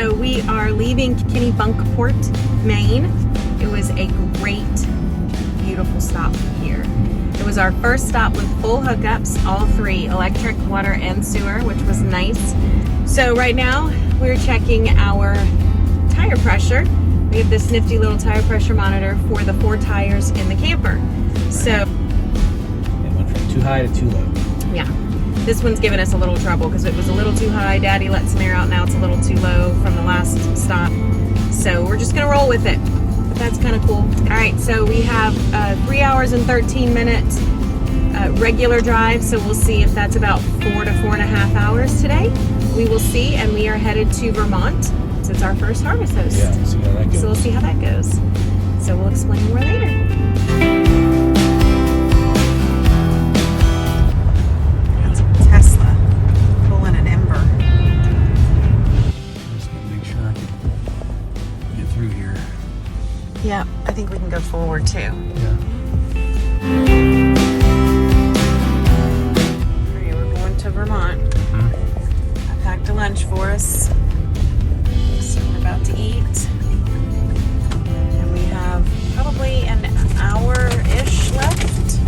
So we are leaving Kennebunkport, Maine. It was a great, beautiful stop here. It was our first stop with full hookups, all three, electric, water, and sewer, which was nice. So right now we're checking our tire pressure. We have this nifty little tire pressure monitor for the 4 tires in the camper. So it went from too high to too low. Yeah, this one's given us a little trouble because it was a little too high. Daddy let some air out. Now it's a little too low from the last stop. So we're just gonna roll with it. But that's kind of cool. All right, so we have 3 hours and 13 minutes regular drive. So we'll see if that's about 4 to 4.5 hours today. We will see, and we are headed to Vermont. So it's our first Harvest Host. Yeah, we'll see how that goes. So we'll see how that goes. So we'll explain more later. That's a Tesla pulling an Ember. Just gonna make sure I can get through here. Yeah, I think we can go forward too. Yeah. Okay, we're going to Vermont. I packed a lunch for us. So we're about to eat. And we have probably an hour-ish left.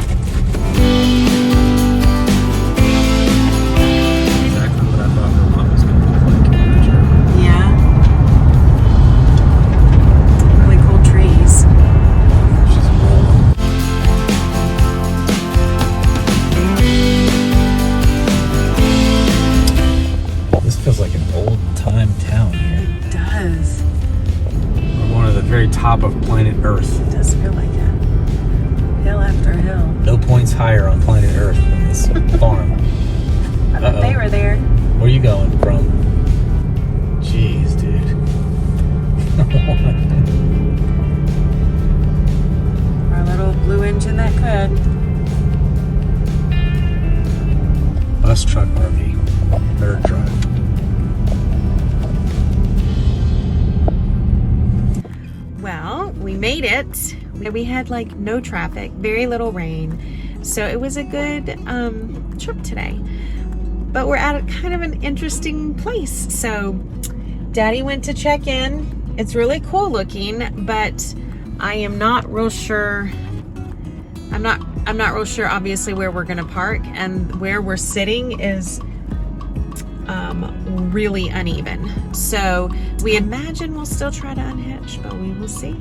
Exactly what I thought Vermont was going to look like in the picture. Yeah. Really cool trees. She's rolling. This feels like an old-time town here. It does. We're one of the very top of planet Earth. It does feel like it. Hill after hill. No points higher on planet Earth than this farm. I bet they were there. Where are you going from? Jeez, dude. Our little blue engine that could. Bus, truck, RV, third drive. Well, we made it. We had like no traffic, very little rain. So it was a good trip today. But we're at a kind of an interesting place. So Daddy went to check in. It's really cool looking, but I am not real sure. I'm not real sure obviously where we're gonna park, and where we're sitting is really uneven. So we imagine we'll still try to unhitch, but we will see.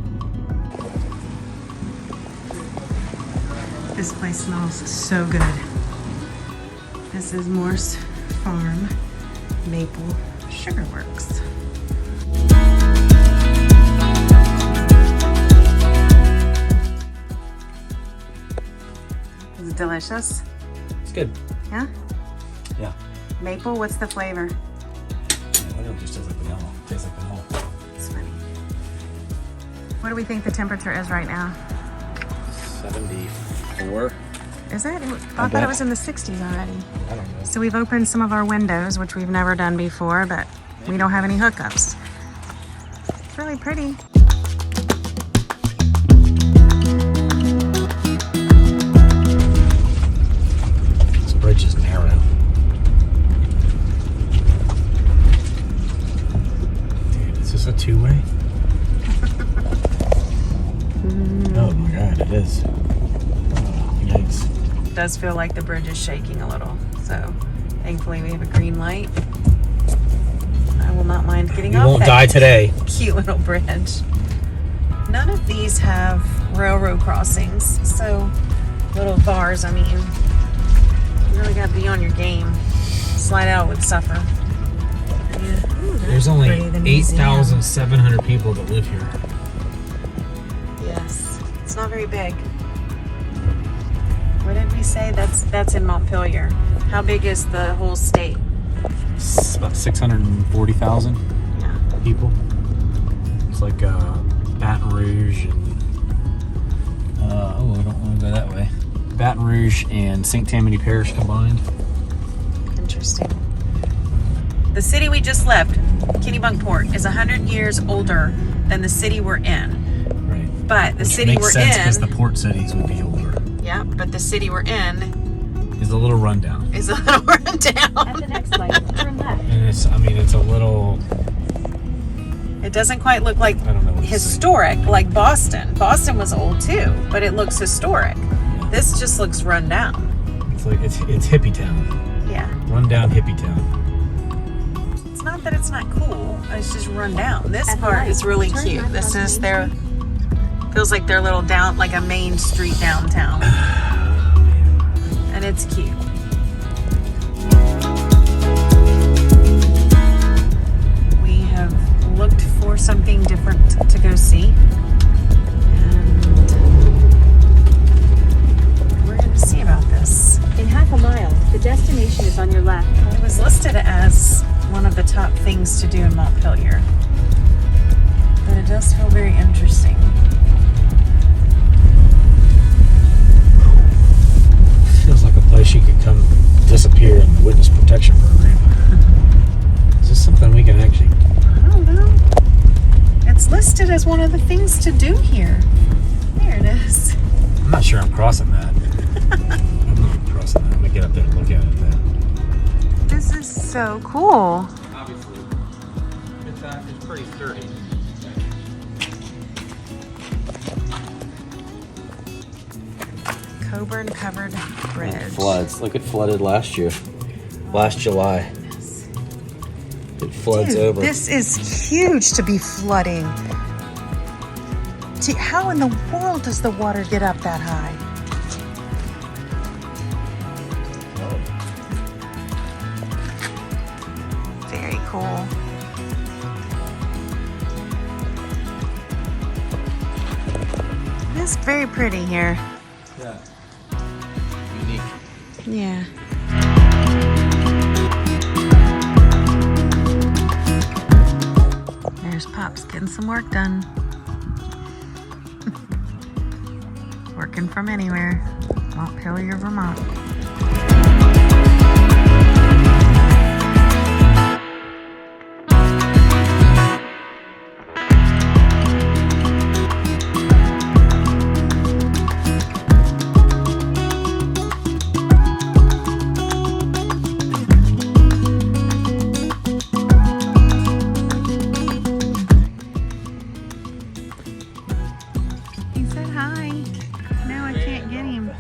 This place smells so good. This is Morse Farm Maple Sugar Works. Is it delicious? It's good. Yeah? Yeah. Maple, what's the flavor? Whatever, just tastes like vanilla. Tastes like vanilla. It's funny. What do we think the temperature is right now? 74. Is it? I thought it was in the 60s already. I don't know. So we've opened some of our windows, which we've never done before, but we don't have any hookups. It's really pretty. This bridge is narrow. Dude, is this a two-way? Oh my god, it is. Oh, yikes. It does feel like the bridge is shaking a little, so thankfully we have a green light. I will not mind getting You off won't that die today. cute little bridge. None of these have railroad crossings, so little bars. I mean, you really got to be on your game. Slide out would suffer. Ooh, There's only pretty, the museum. 8,700 people that live here. Yes, it's not very big. What did we say? That's in Montpelier. How big is the whole state? It's about 640,000 Yeah. people. It's like Baton Rouge and I don't want to go that way. Baton Rouge and St. Tammany Parish combined. Interesting. The city we just left, Kennebunkport, is 100 years older than the city we're in. Right. But the Which city makes we're sense because in, the port cities would be older. yeah, but the city we're in Is a little rundown. is a little run down. At the next light, turn left. And it's a little It doesn't quite look like I don't know what to historic like Boston. Boston was old too, but it looks historic. This just looks run down. It's like it's hippie town. Yeah. Run down hippie town. It's not that it's not cool. It's just run down. This At the part light, is really turn cute. left This onto is Main their feels like their little down like a main street downtown. And it's cute. We have looked for something different to go see. And we're going to see about this. In half a mile, the destination is on your left. It was listed as one of the top things to do in Montpelier. But it does feel very interesting. Feels like a place you could come disappear in the witness protection program. Is this something we can actually... I don't know. It's listed as one of the things to do here. There it is. I'm not sure I'm crossing that. I'm not crossing that. I'm gonna get up there and look at it then. This is so cool. Obviously, it's pretty sturdy. Coburn covered bridge. Floods. Look, it flooded last year. Last July. It floods Dude, over. this is huge to be flooding. Gee, how in the world does the water get up that high? Very cool. It's very pretty here. Yeah. Unique. Yeah. There's Pops getting some work done. Working from anywhere. Montpelier, Vermont. He said hi. No, I can't get him.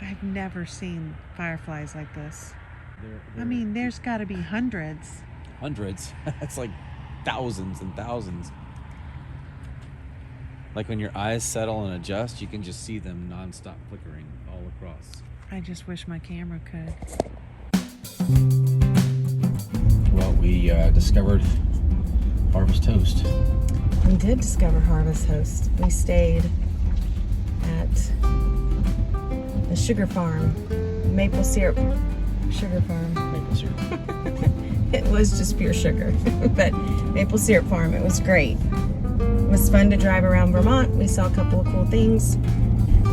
I've never seen fireflies like this. I mean, there's got to be hundreds. Hundreds. It's like thousands and thousands. Like when your eyes settle and adjust, you can just see them non-stop flickering all across. I just wish my camera could. Well, we discovered Harvest Host. We did discover HarvestHosts. We stayed at the sugar farm, maple syrup sugar farm. Maple syrup. It was just pure sugar, but maple syrup farm. It was great. It was fun to drive around Vermont. We saw a couple of cool things.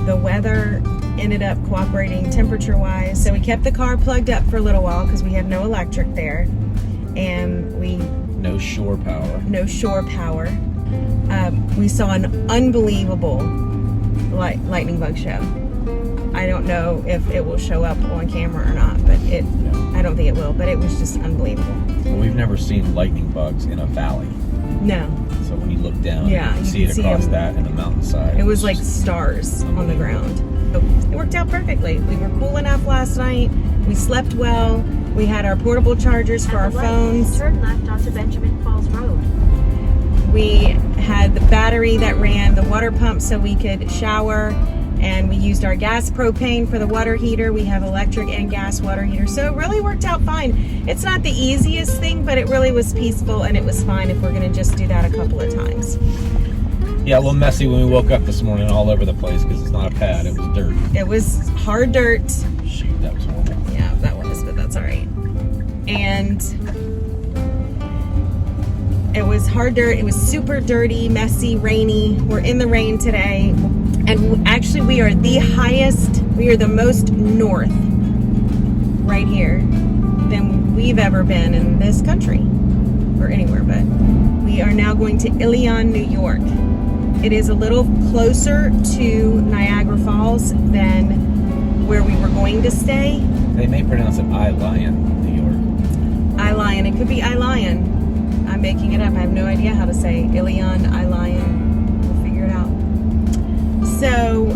The weather ended up cooperating temperature-wise, so we kept the car plugged up for a little while because we had no electric there, and No shore power. We saw an unbelievable lightning bug show. I don't know if it will show up on camera or not, but I don't think it will, but it was just unbelievable. Well, we've never seen lightning bugs in a valley. No. So when you look down, Yeah, you can you see can it see across them. that and the mountainside. It was like stars on the ground. So it worked out perfectly. We were cool enough last night. We slept well. We had our portable chargers for our At the light, phones. turn left onto Benjamin Falls Road. We had the battery that ran the water pump so we could shower, and we used our gas propane for the water heater. We have electric and gas water heater, so it really worked out fine. It's not the easiest thing, but it really was peaceful, and it was fine if we're gonna just do that a couple of times. Yeah, a little messy when we woke up this morning all over the place because it's not a pad, it was dirt. It was hard dirt. Shoot, that was horrible. Yeah, that was, but that's all right. And it was hard dirt. It was super dirty, messy, rainy. We're in the rain today. And actually we are the highest, we are the most north right here than we've ever been in this country or anywhere, but we are now going to Ilion, New York. It is a little closer to Niagara Falls than where we were going to stay. They may pronounce it I Lion, New York. I Lion. It could be I Lion. I'm making it up. I have no idea how to say Ilion, I Lion. We'll figure it out. So,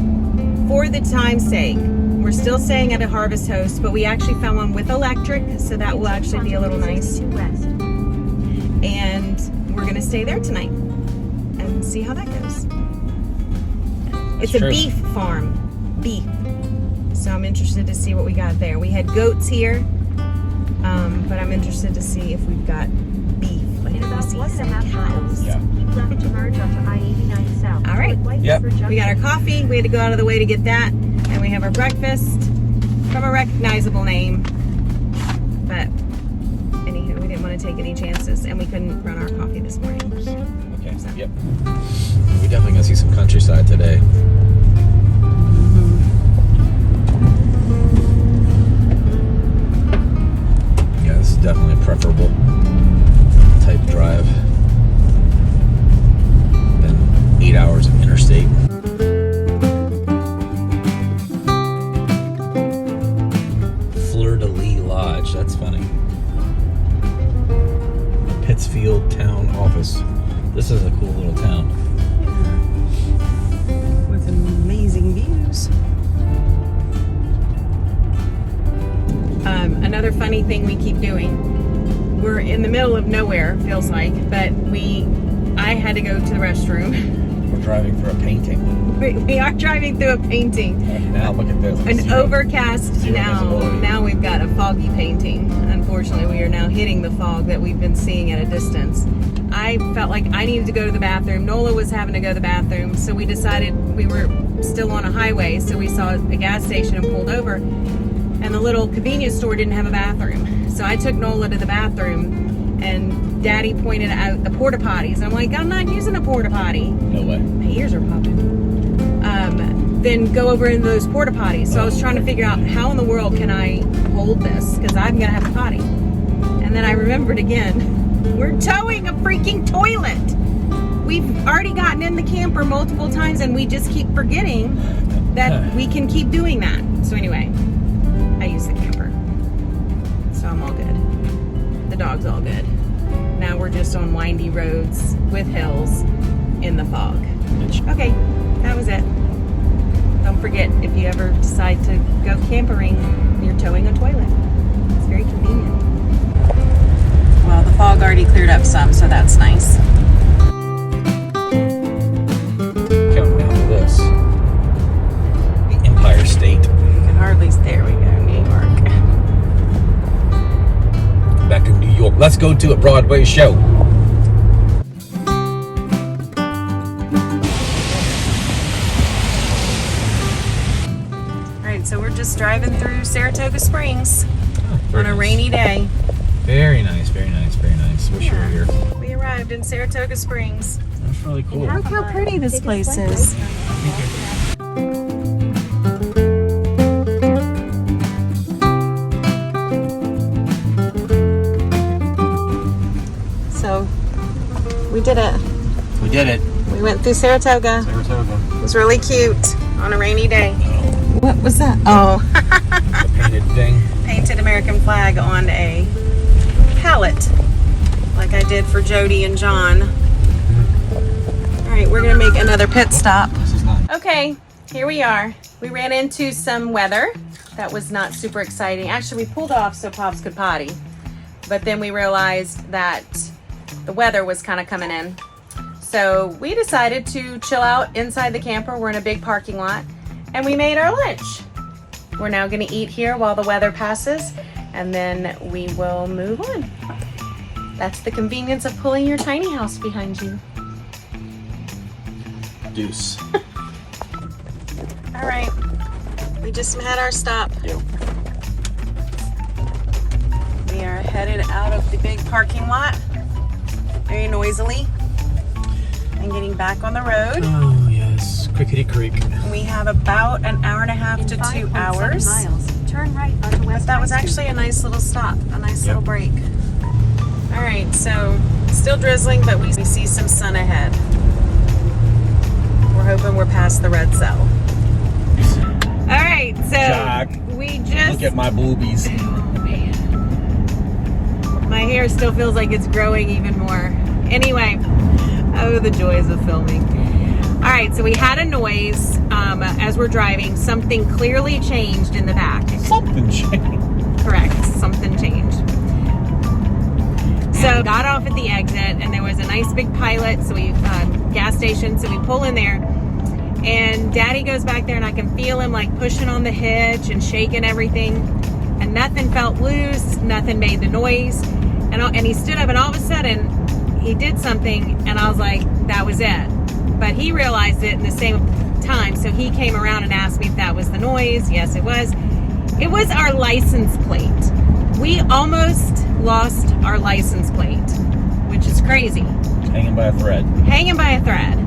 for the time's sake, we're still staying at a Harvest Host, but we actually found one with electric, so that will actually be a little nice. And we're going to stay there tonight and see how that goes. It's a beef farm. Beef. So I'm interested to see what we got there. We had goats here, but I'm interested to see if we've got beef. Like In about see 1.5 miles, Yeah. keep left to merge onto I-89 South. All right. Yep. We got our coffee. We had to go out of the way to get that. And we have our breakfast from a recognizable name. But anywho, we didn't want to take any chances, and we couldn't run our coffee this morning. Okay. Yep. We're definitely gonna see some countryside today. Yeah, this is definitely a preferable type drive than 8 hours of interstate. Fleur-de-Lis Lodge, that's funny. Pittsfield Town Office. This is a cool little town. With amazing views. Another funny thing we keep doing. We're in the middle of nowhere, feels like, but I had to go to the restroom. We're driving through a painting. We are driving through a painting. Now look at this. An overcast zero visibility. now we've got a foggy painting. Unfortunately, we are now hitting the fog that we've been seeing at a distance. I felt like I needed to go to the bathroom. Nola was having to go to the bathroom, so we decided we were still on a highway, so we saw a gas station and pulled over, and the little convenience store didn't have a bathroom. So I took Nola to the bathroom, and Daddy pointed out the porta potties. And I'm like, I'm not using a porta potty. No way. My ears are popping. Then go over into those porta potties. So I was trying to figure out how in the world can I hold this, because I'm gonna have a potty. And then I remembered again, we're towing a freaking toilet. We've already gotten in the camper multiple times, and we just keep forgetting that we can keep doing that. So anyway, I use the camper, so I'm all good. The dog's all good. Now we're just on windy roads with hills in the fog. Okay, that was it. Don't forget, if you ever decide to go campering, you're towing a toilet. It's very convenient. Well, the fog already cleared up some, so that's nice. Counting down to this. The Empire State. You can hardly, there we go, New York. Back in New York. Let's go to a Broadway show. So we're just driving through Saratoga Springs on a rainy day. Very nice, very nice, very nice. Wish you were here. We arrived in Saratoga Springs. That's really cool. Look how pretty this place is. So we did it. We did it. We went through Saratoga. Saratoga. It was really cute on a rainy day. What was that? Oh. The painted thing. Painted American flag on a pallet, like I did for Jody and John. All right, we're gonna make another pit stop. This is nice. Okay, here we are. We ran into some weather that was not super exciting. Actually, we pulled off so Pops could potty, but then we realized that the weather was kind of coming in. So we decided to chill out inside the camper. We're in a big parking lot. And we made our lunch. We're now gonna eat here while the weather passes, and then we will move on. That's the convenience of pulling your tiny house behind you. Deuce. All right, we just had our stop. Yep. We are headed out of the big parking lot very noisily and getting back on the road. Oh yes, Crickety Creek. We have about an hour and a half to 2 hours. miles, turn right onto But West that was High Street. actually a nice little stop, a nice Yep. little break. All right, so still drizzling, but we see some sun ahead. We're hoping we're past the red cell. All right, So Jack, we just look at my boobies. Oh man. My hair still feels like it's growing even more. Anyway, oh, the joys of filming. All right, so we had a noise as we're driving. Something clearly changed in the back. Something changed. Correct, something changed. So we got off at the exit, and there was a nice big Pilot, so we gas station. So we pull in there, and Daddy goes back there, and I can feel him like pushing on the hitch and shaking everything, and nothing felt loose, nothing made the noise, and he stood up, and all of a sudden he did something, and I was like, that was it. But he realized it in the same time, so he came around and asked me if that was the noise. Yes, it was. It was our license plate. We almost lost our license plate, which is crazy. Hanging by a thread. Hanging by a thread.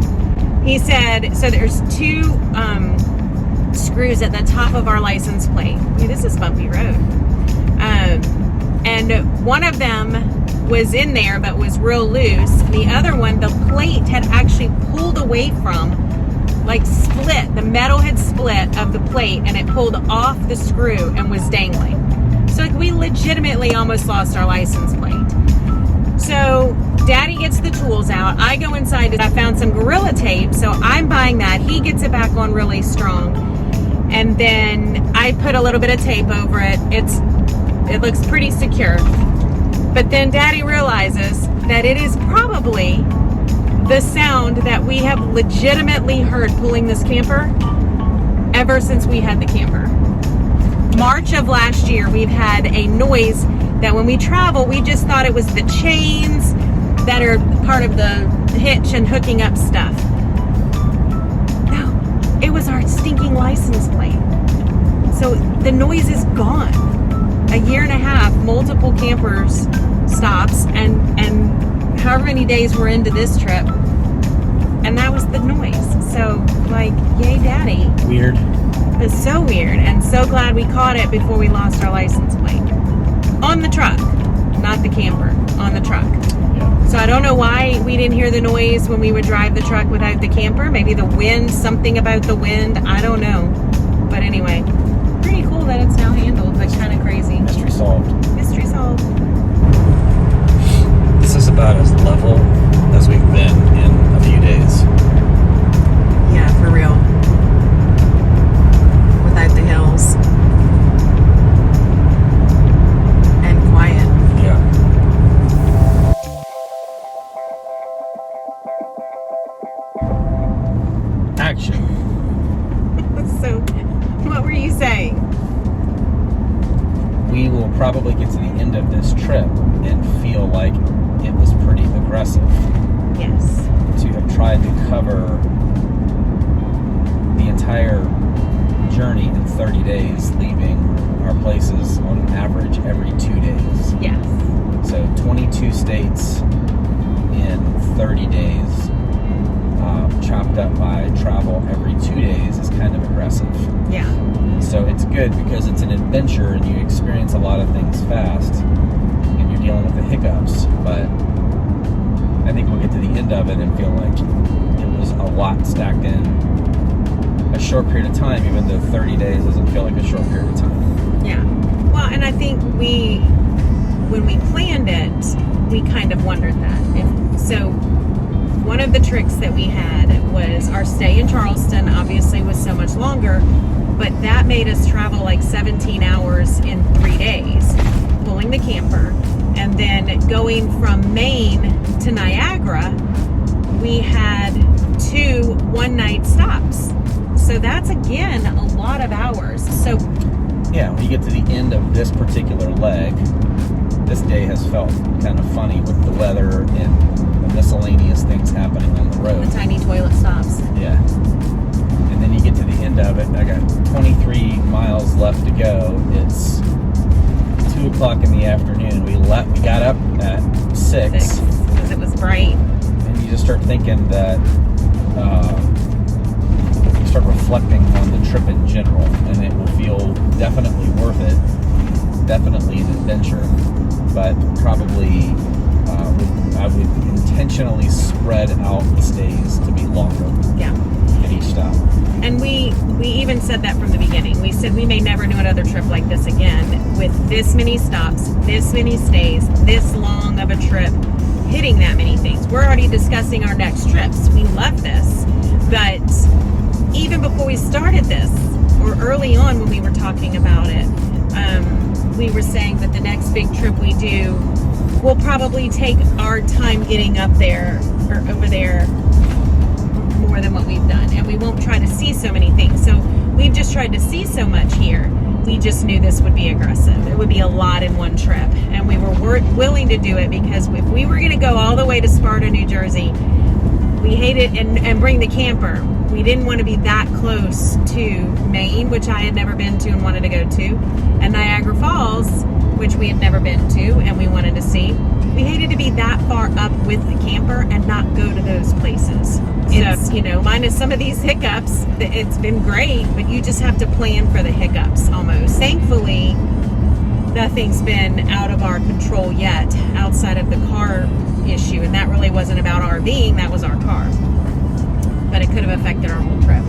He said, so there's two screws at the top of our license plate. Ooh, this is bumpy road. And one of them was in there but was real loose. The other one, the plate had actually pulled away from, like split. The metal had split of the plate, and it pulled off the screw and was dangling. So like we legitimately almost lost our license plate. So Daddy gets the tools out. I go inside. I found some Gorilla Tape, so I'm buying that. He gets it back on really strong, and then I put a little bit of tape over it. It looks pretty secure. But then Daddy realizes that it is probably the sound that we have legitimately heard pulling this camper ever since we had the camper. March of last year, we've had a noise that when we travel, we just thought it was the chains that are part of the hitch and hooking up stuff. No, it was our stinking license plate. So the noise is gone. A year and a half, multiple campers stops, and however many days we're into this trip, and that was the noise. So like, yay Daddy. Weird. It's so weird, and so glad we caught it before we lost our license plate. On the truck, not the camper, on the truck. Yeah. So I don't know why we didn't hear the noise when we would drive the truck without the camper. Maybe the wind, something about the wind, I don't know. But anyway, pretty cool that it's now handled, but kind of crazy. Mystery solved. Mystery solved. This is about as level as we've been in a few days. Yeah, for real. Without the hills. And quiet. Yeah. Action. So, what were you saying? We will probably get to the end of this trip and feel like it was pretty aggressive Yes. to have tried to cover the entire journey in 30 days, leaving our places on average every 2 days. Yes. So 22 states in 30 days, chopped up by travel every 2 days is kind of aggressive. Yeah. So it's good because it's an adventure and you experience a lot of things fast and you're dealing with the hiccups. But I think we'll get to the end of it and feel like it was a lot stacked in a short period of time, even though 30 days doesn't feel like a short period of time. Yeah. Well, and I think when we planned it, we kind of wondered that. So one of the tricks that we had was our stay in Charleston obviously was so much longer, but that made us travel like 17 hours in 3 days, pulling the camper. And then going from Maine to Niagara, we had 2 one-night stops. So that's, again, a lot of hours. So Yeah, when you get to the end of this particular leg, this day has felt kind of funny with the weather and the miscellaneous things happening on the road. the tiny toilet stops. Yeah. And then you get to the end of it. I got 23 miles left to go. It's 2 o'clock in the afternoon. We got up at 6. Because it was bright. And you just start thinking that you start reflecting on the trip in general, and it will feel definitely worth it, definitely an adventure, but probably I would intentionally spread out the stays to be longer Yeah. at each stop. And we we even said that from the beginning. We said we may never do another trip like this again with this many stops, this many stays, this long of a trip, hitting that many things. We're already discussing our next trips. We love this. But even before we started this, or early on when we were talking about it, we were saying that the next big trip we do will probably take our time getting up there or over there more than what we've done, and we won't try to see so many things. So we've just tried to see so much here. We just knew this would be aggressive. It would be a lot in one trip, and we were willing to do it because if we were going to go all the way to Sparta, New Jersey, we hated and bring the camper. We didn't want to be that close to Maine, which I had never been to and wanted to go to, and Niagara Falls, which we had never been to and we wanted to see. We hated to be that far up with the camper and not go to those places. It's, you know, minus some of these hiccups, it's been great, but you just have to plan for the hiccups almost. Thankfully, nothing's been out of our control yet outside of the car issue, and that really wasn't about RVing, that was our car. But it could have affected our whole trip.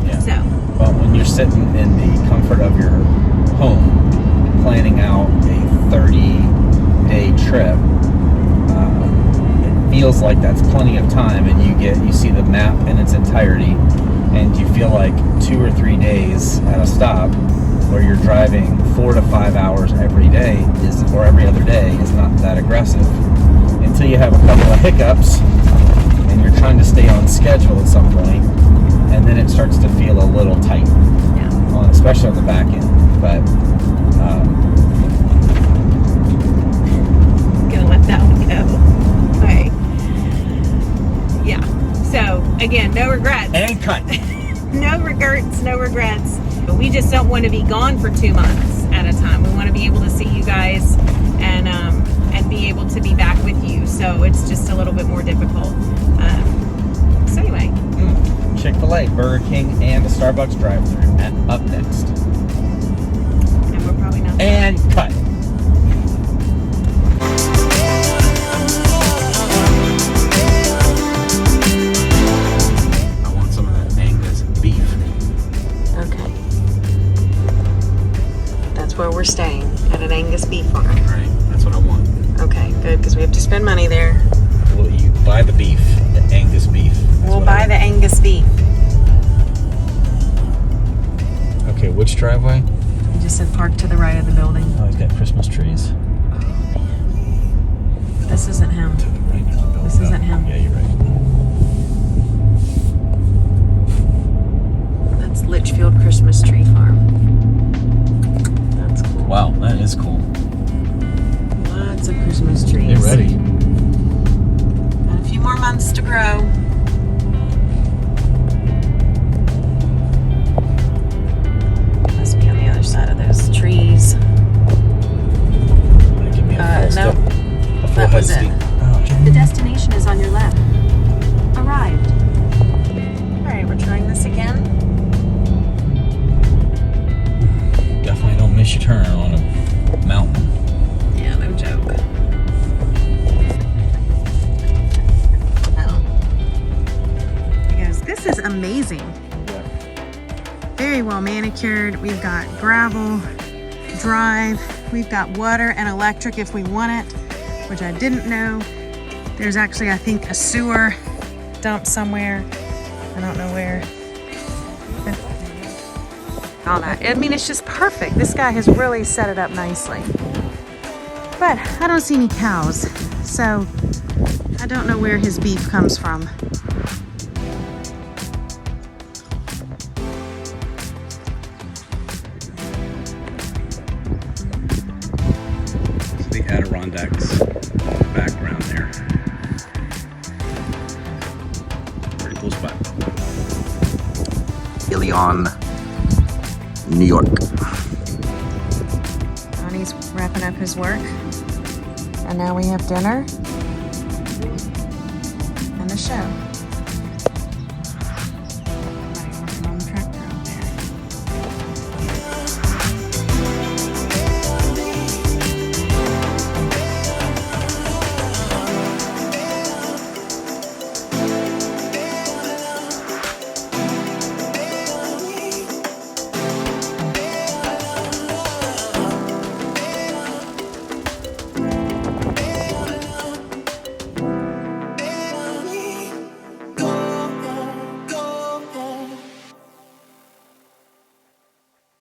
Yeah. So. Well, when you're sitting in the comfort of your home, planning out a 30-day trip, it feels like that's plenty of time, and you see the map in its entirety, and you feel like 2 or 3 days at a stop where you're driving 4 to 5 hours every day or every other day is not that aggressive until you have a couple of hiccups and you're trying to stay on schedule at some point, and then it starts to feel a little tight, especially on the back end. But gonna let that one go. Okay. Yeah. So again, no regrets. and cut. No regrets, no regrets. We just don't want to be gone for 2 months at a time. We want to be able to see you guys and be able to be back with you. So it's just a little bit more difficult. So anyway. Chick-fil-A, Burger King, and a Starbucks drive-thru up next. And we're probably not. And cut. I want some of that Angus beef. Okay. That's where we're staying, at an Angus beef farm. Right, that's what I want. Okay, good, because we have to spend money there. Well, you buy the beef, the Angus beef. We'll buy the Angus beef. Okay, which driveway? You just said park to the right of the building. Oh, he's got Christmas trees. This isn't him. To the right of the building. This isn't him. Yeah, you're right. That's Litchfield Christmas Tree Farm. That's cool. Wow, that is cool. Lots of Christmas trees. Get ready. Got a few more months to grow. Must be on the other side of those trees. That give me a full No. step. A full That head was it. steep. Oh, The destination is on your left. Arrived. Alright, we're trying this again. definitely don't miss your turn on a mountain. Yeah, no joke. You guys, this is amazing. Very well manicured. We've got gravel, drive. We've got water and electric if we want it, which I didn't know. There's actually, I think, a sewer dump somewhere. I don't know where. All that. I mean, it's just perfect. This guy has really set it up nicely. But I don't see any cows, so I don't know where his beef comes from. The Adirondacks background there. Pretty cool spot. Ilion, New York. Ronnie's wrapping up his work. And now we have dinner and a show.